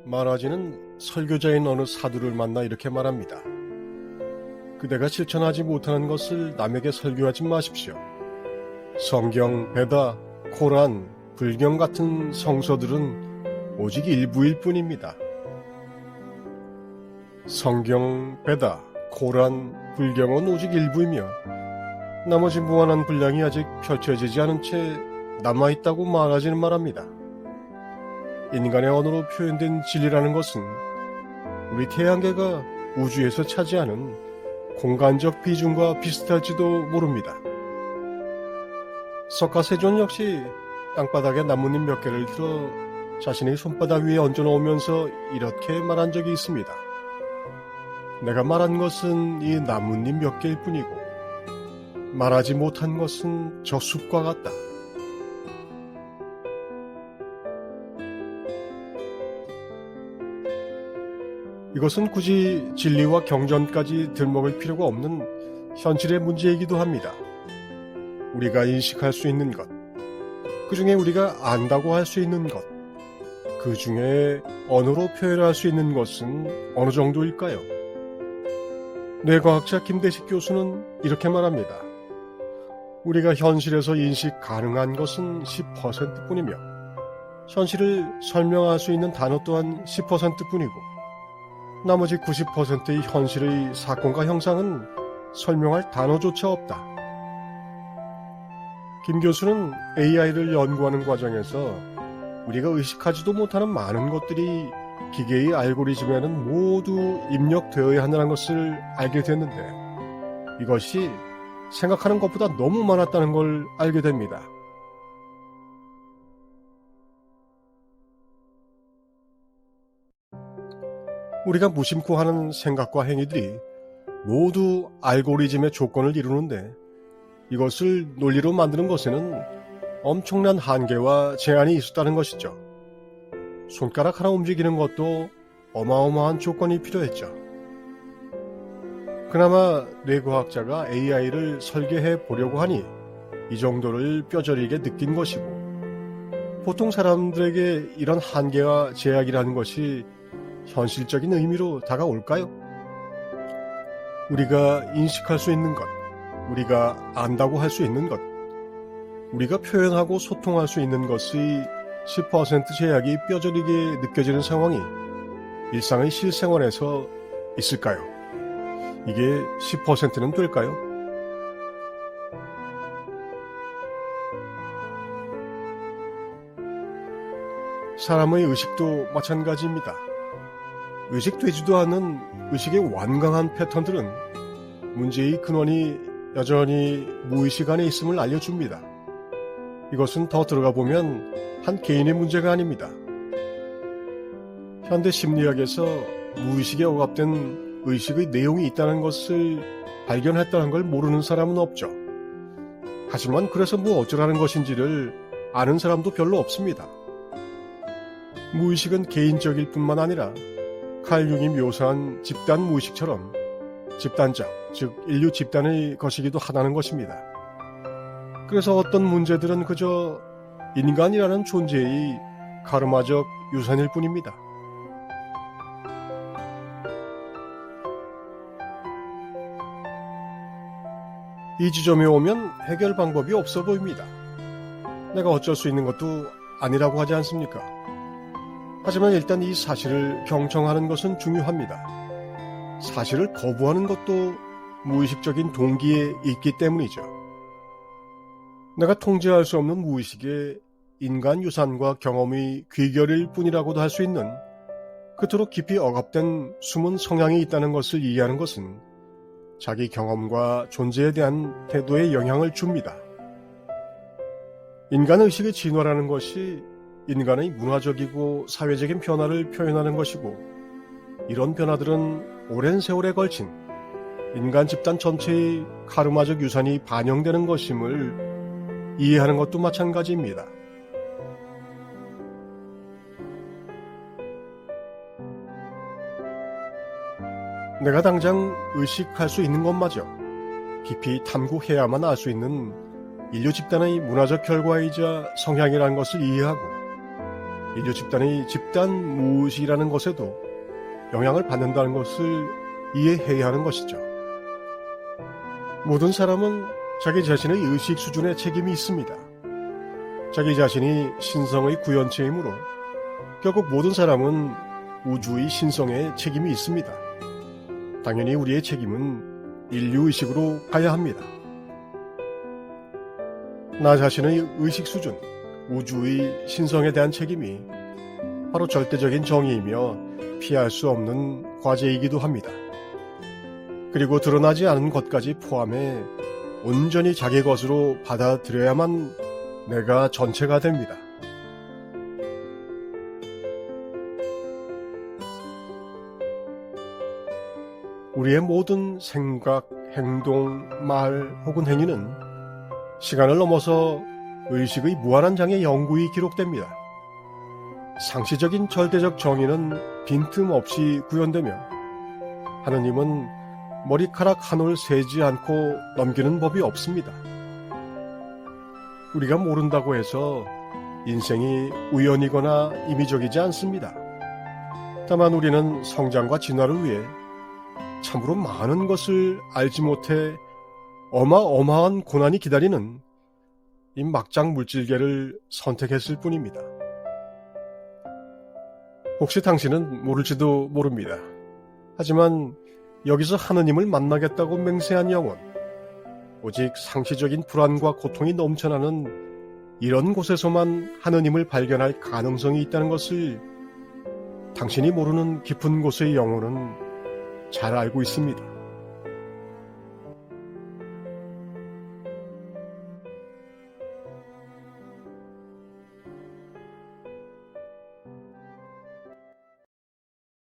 마라지는 설교자인 어느 사두를 만나 이렇게 말합니다. 그대가 실천하지 못하는 것을 남에게 설교하지 마십시오. 성경, 베다, 코란, 불경 같은 성서들은 오직 일부일 뿐입니다. 성경, 베다, 코란, 불경은 오직 일부이며 나머지 무한한 분량이 아직 펼쳐지지 않은 채 남아있다고 마라지는 말합니다. 인간의 언어로 표현된 진리라는 것은 우리 태양계가 우주에서 차지하는 공간적 비중과 비슷할지도 모릅니다. 석가세존 역시 땅바닥에 나뭇잎 몇 개를 들어 자신의 손바닥 위에 얹어놓으면서 이렇게 말한 적이 있습니다. 내가 말한 것은 이 나뭇잎 몇 개일 뿐이고 말하지 못한 것은 저 숲과 같다. 이것은 굳이 진리와 경전까지 들먹을 필요가 없는 현실의 문제이기도 합니다. 우리가 인식할 수 있는 것, 그 중에 우리가 안다고 할 수 있는 것, 그 중에 언어로 표현할 수 있는 것은 어느 정도일까요? 뇌과학자 김대식 교수는 이렇게 말합니다. 우리가 현실에서 인식 가능한 것은 10%뿐이며 현실을 설명할 수 있는 단어 또한 10%뿐이고 나머지 90%의 현실의 사건과 형상은 설명할 단어조차 없다. 김 교수는 AI를 연구하는 과정에서 우리가 의식하지도 못하는 많은 것들이 기계의 알고리즘에는 모두 입력되어야 한다는 것을 알게 됐는데 이것이 생각하는 것보다 너무 많았다는 걸 알게 됩니다. 우리가 무심코 하는 생각과 행위들이 모두 알고리즘의 조건을 이루는데 이것을 논리로 만드는 것에는 엄청난 한계와 제한이 있었다는 것이죠. 손가락 하나 움직이는 것도 어마어마한 조건이 필요했죠. 그나마 뇌과학자가 AI를 설계해 보려고 하니 이 정도를 뼈저리게 느낀 것이고 보통 사람들에게 이런 한계와 제약이라는 것이 현실적인 의미로 다가올까요? 우리가 인식할 수 있는 것, 우리가 안다고 할 수 있는 것, 우리가 표현하고 소통할 수 있는 것의 10% 제약이 뼈저리게 느껴지는 상황이 일상의 실생활에서 있을까요? 이게 10%는 될까요? 사람의 의식도 마찬가지입니다. 의식되지도 않는 의식의 완강한 패턴들은 문제의 근원이 여전히 무의식 안에 있음을 알려줍니다. 이것은 더 들어가 보면 한 개인의 문제가 아닙니다. 현대 심리학에서 무의식에 억압된 의식의 내용이 있다는 것을 발견했다는 걸 모르는 사람은 없죠. 하지만 그래서 뭐 어쩌라는 것인지를 아는 사람도 별로 없습니다. 무의식은 개인적일 뿐만 아니라 칼 융이 묘사한 집단 무의식처럼 집단적, 즉 인류 집단의 것이기도 하다는 것입니다. 그래서 어떤 문제들은 그저 인간이라는 존재의 카르마적 유산일 뿐입니다. 이 지점에 오면 해결 방법이 없어 보입니다. 내가 어쩔 수 있는 것도 아니라고 하지 않습니까? 하지만 일단 이 사실을 경청하는 것은 중요합니다. 사실을 거부하는 것도 무의식적인 동기에 있기 때문이죠. 내가 통제할 수 없는 무의식에 인간 유산과 경험의 귀결일 뿐이라고도 할 수 있는 그토록 깊이 억압된 숨은 성향이 있다는 것을 이해하는 것은 자기 경험과 존재에 대한 태도에 영향을 줍니다. 인간의식의 진화라는 것이 인간의 문화적이고 사회적인 변화를 표현하는 것이고 이런 변화들은 오랜 세월에 걸친 인간 집단 전체의 카르마적 유산이 반영되는 것임을 이해하는 것도 마찬가지입니다. 내가 당장 의식할 수 있는 것마저 깊이 탐구해야만 알 수 있는 인류 집단의 문화적 결과이자 성향이라는 것을 이해하고 인류 집단의 집단 무의식이라는 것에도 영향을 받는다는 것을 이해해야 하는 것이죠. 모든 사람은 자기 자신의 의식 수준에 책임이 있습니다. 자기 자신이 신성의 구현체이므로 결국 모든 사람은 우주의 신성에 책임이 있습니다. 당연히 우리의 책임은 인류의식으로 가야 합니다. 나 자신의 의식 수준, 우주의 신성에 대한 책임이 바로 절대적인 정의이며 피할 수 없는 과제이기도 합니다. 그리고 드러나지 않은 것까지 포함해 온전히 자기 것으로 받아들여야만 내가 전체가 됩니다. 우리의 모든 생각, 행동, 말 혹은 행위는 시간을 넘어서 의식의 무한한 장에 영구히 기록됩니다. 상시적인 절대적 정의는 빈틈없이 구현되며 하느님은 머리카락 한 올 세지 않고 넘기는 법이 없습니다. 우리가 모른다고 해서 인생이 우연이거나 임의적이지 않습니다. 다만 우리는 성장과 진화를 위해 참으로 많은 것을 알지 못해 어마어마한 고난이 기다리는 이 막장 물질계를 선택했을 뿐입니다. 혹시 당신은 모를지도 모릅니다. 하지만 여기서 하느님을 만나겠다고 맹세한 영혼, 오직 상시적인 불안과 고통이 넘쳐나는 이런 곳에서만 하느님을 발견할 가능성이 있다는 것을 당신이 모르는 깊은 곳의 영혼은 잘 알고 있습니다.